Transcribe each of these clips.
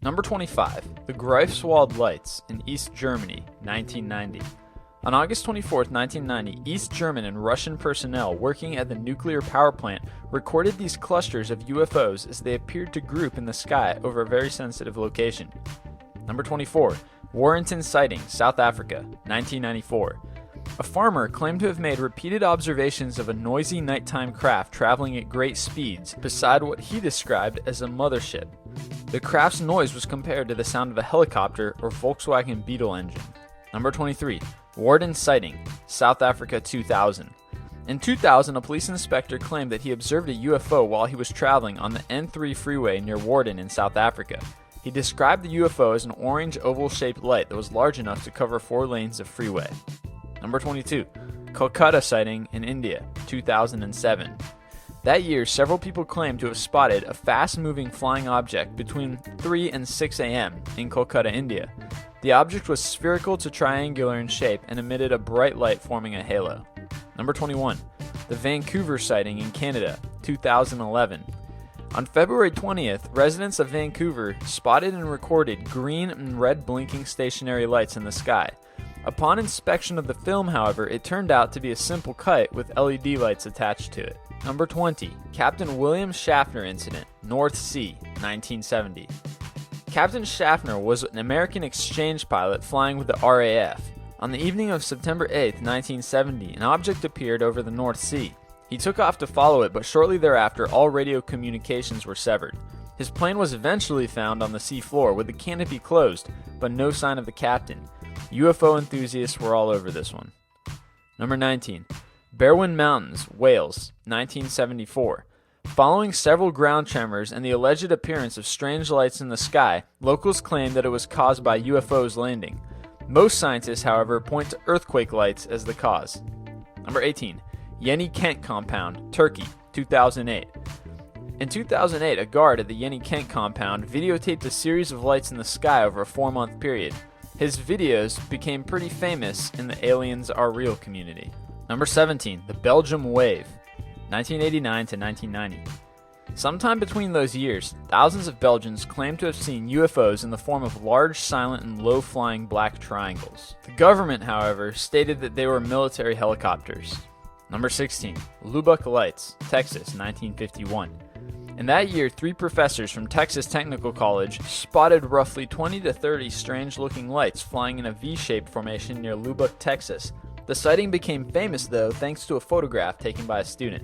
Number 25. The Greifswald Lights in East Germany, 1990. On August 24, 1990, East German and Russian personnel working at the nuclear power plant recorded these clusters of UFOs as they appeared to group in the sky over a very sensitive location. Number 24. Warrenton Sighting, South Africa, 1994. A farmer claimed to have made repeated observations of a noisy nighttime craft traveling at great speeds beside what he described as a mothership. The craft's noise was compared to the sound of a helicopter or Volkswagen Beetle engine. Number 23. Warden Sighting, South Africa, 2000. In 2000, a police inspector claimed that he observed a UFO while he was traveling on the N3 freeway near Warden in South Africa. He described the UFO as an orange oval-shaped light that was large enough to cover 4 lanes of freeway. Number 22. Kolkata Sighting in India, 2007. That year, several people claimed to have spotted a fast-moving flying object between 3 and 6 a.m. in Kolkata, India. The object was spherical to triangular in shape and emitted a bright light forming a halo. Number 21. The Vancouver Sighting in Canada, 2011. On February 20th, residents of Vancouver spotted and recorded green and red blinking stationary lights in the sky. Upon inspection of the film, however, it turned out to be a simple kite with LED lights attached to it. Number 20. Captain William Schaffner Incident, North Sea, 1970. Captain Schaffner was an American exchange pilot flying with the RAF. On the evening of September 8, 1970, an object appeared over the North Sea. He took off to follow it, but shortly thereafter all radio communications were severed. His plane was eventually found on the sea floor with the canopy closed, but no sign of the captain. UFO enthusiasts were all over this one. Number 19. Berwyn Mountains, Wales, 1974. Following several ground tremors and the alleged appearance of strange lights in the sky, locals claim that it was caused by UFOs landing. Most scientists, however, point to earthquake lights as the cause. Number 18. Yeni Kent Compound, Turkey, 2008. In 2008, a guard at the Yeni Kent compound videotaped a series of lights in the sky over a 4-month period. His videos became pretty famous in the aliens are real community. Number 17. The Belgium Wave, 1989 to 1990. Sometime between those years, thousands of Belgians claimed to have seen UFOs in the form of large, silent, and low-flying black triangles. The government, however, stated that they were military helicopters. Number 16. Lubbock Lights, Texas, 1951. In that year, 3 professors from Texas Technical College spotted roughly 20 to 30 strange-looking lights flying in a V-shaped formation near Lubbock, Texas. The sighting became famous, though, thanks to a photograph taken by a student.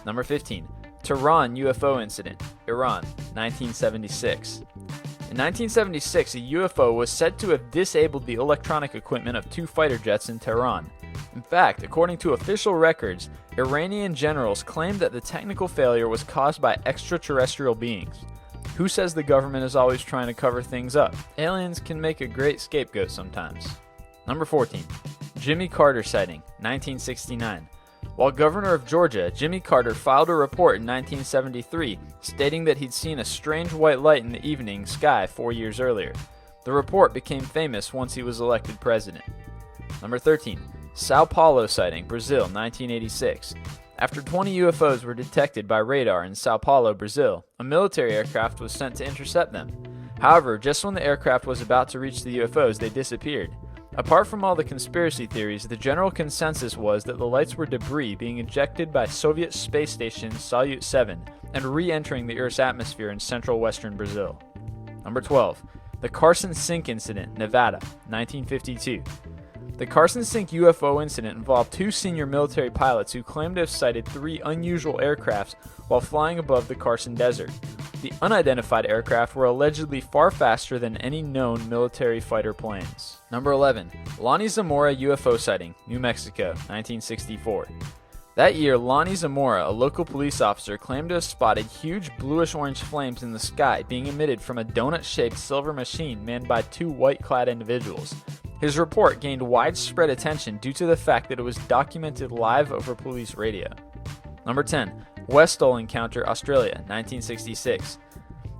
Number 15. Tehran UFO Incident, Iran, 1976. In 1976, a UFO was said to have disabled the electronic equipment of 2 fighter jets in Tehran. In fact, according to official records, Iranian generals claimed that the technical failure was caused by extraterrestrial beings. Who says the government is always trying to cover things up? Aliens can make a great scapegoat sometimes. Number 14. Jimmy Carter Sighting, 1969. While governor of Georgia, Jimmy Carter filed a report in 1973 stating that he'd seen a strange white light in the evening sky 4 years earlier. The report became famous once he was elected president. Number 13. Sao Paulo Sighting, Brazil, 1986. After 20 UFOs were detected by radar in Sao Paulo, Brazil, a military aircraft was sent to intercept them. However, just when the aircraft was about to reach the UFOs, they disappeared. Apart from all the conspiracy theories, the general consensus was that the lights were debris being ejected by Soviet space station Salyut 7 and re-entering the Earth's atmosphere in central western Brazil. Number 12. The Carson Sink Incident, Nevada, 1952. The Carson Sink UFO incident involved 2 senior military pilots who claimed to have sighted 3 unusual aircrafts while flying above the Carson Desert. The unidentified aircraft were allegedly far faster than any known military fighter planes. Number 11. Lonnie Zamora UFO Sighting, New Mexico, 1964. That year, Lonnie Zamora, a local police officer, claimed to have spotted huge bluish-orange flames in the sky being emitted from a donut-shaped silver machine manned by 2 white-clad individuals. His report gained widespread attention due to the fact that it was documented live over police radio. Number 10. Westall Encounter, Australia, 1966.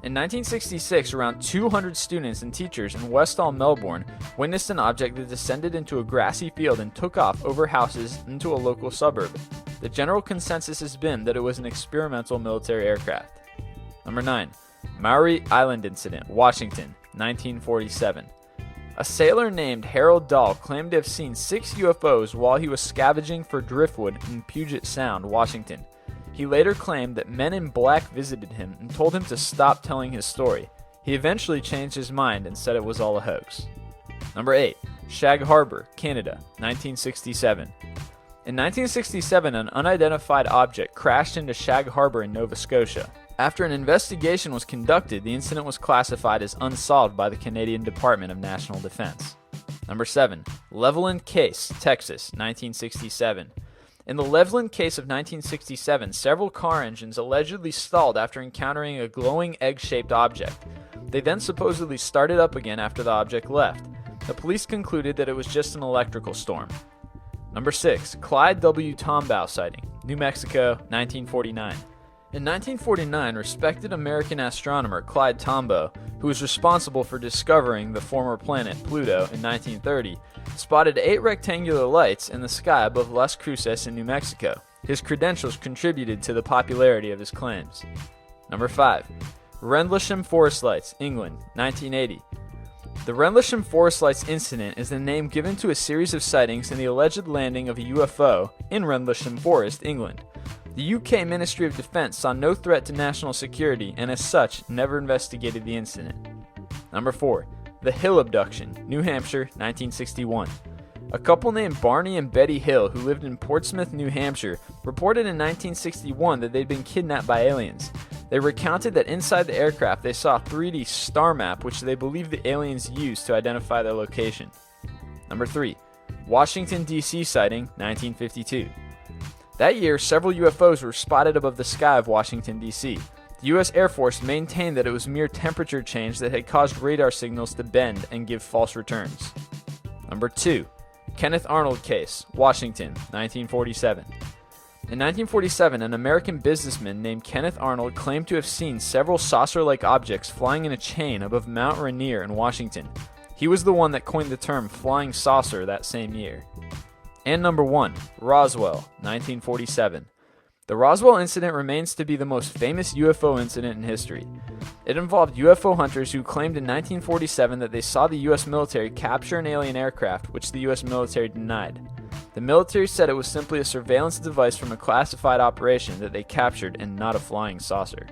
In 1966, around 200 students and teachers in Westall, Melbourne, witnessed an object that descended into a grassy field and took off over houses into a local suburb. The general consensus has been that it was an experimental military aircraft. Number 9. Maury Island Incident, Washington, 1947. A sailor named Harold Dahl claimed to have seen 6 UFOs while he was scavenging for driftwood in Puget Sound, Washington. He later claimed that men in black visited him and told him to stop telling his story. He eventually changed his mind and said it was all a hoax. Number 8. Shag Harbor, Canada, 1967. In 1967, an unidentified object crashed into Shag Harbor in Nova Scotia. After an investigation was conducted, the incident was classified as unsolved by the Canadian Department of National Defense. Number 7. Levelland Case, Texas, 1967. In the Levelland case of 1967, several car engines allegedly stalled after encountering a glowing egg-shaped object. They then supposedly started up again after the object left. The police concluded that it was just an electrical storm. Number 6. Clyde W. Tombaugh sighting, New Mexico, 1949. In 1949, respected American astronomer Clyde Tombaugh, who was responsible for discovering the former planet Pluto in 1930, spotted 8 rectangular lights in the sky above Las Cruces in New Mexico. His credentials contributed to the popularity of his claims. Number 5. Rendlesham Forest Lights, England, 1980. The Rendlesham Forest Lights incident is the name given to a series of sightings in the alleged landing of a UFO in Rendlesham Forest, England. The UK Ministry of Defense saw no threat to national security and as such never investigated the incident. Number 4. The Hill Abduction, New Hampshire, 1961. A couple named Barney and Betty Hill, who lived in Portsmouth, New Hampshire, reported in 1961 that they'd been kidnapped by aliens. They recounted that inside the aircraft they saw a 3D star map which they believed the aliens used to identify their location. Number 3. Washington, D.C. sighting, 1952. That year, several UFOs were spotted above the sky of Washington, D.C. The U.S. Air Force maintained that it was mere temperature change that had caused radar signals to bend and give false returns. Number 2. Kenneth Arnold Case, Washington, 1947. In 1947, an American businessman named Kenneth Arnold claimed to have seen several saucer-like objects flying in a chain above Mount Rainier in Washington. He was the one that coined the term flying saucer that same year. And number 1, Roswell, 1947. The Roswell incident remains to be the most famous UFO incident in history. It involved UFO hunters who claimed in 1947 that they saw the U.S. military capture an alien aircraft, which the U.S. military denied. The military said it was simply a surveillance device from a classified operation that they captured and not a flying saucer.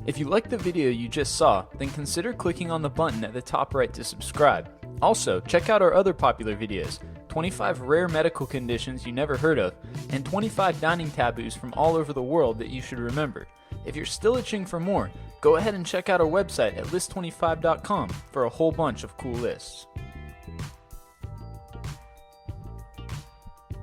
If you liked the video you just saw, then consider clicking on the button at the top right to subscribe. Also, check out our other popular videos, 25 rare medical conditions you never heard of, and 25 dining taboos from all over the world that you should remember. If you're still itching for more, go ahead and check out our website at list25.com for a whole bunch of cool lists.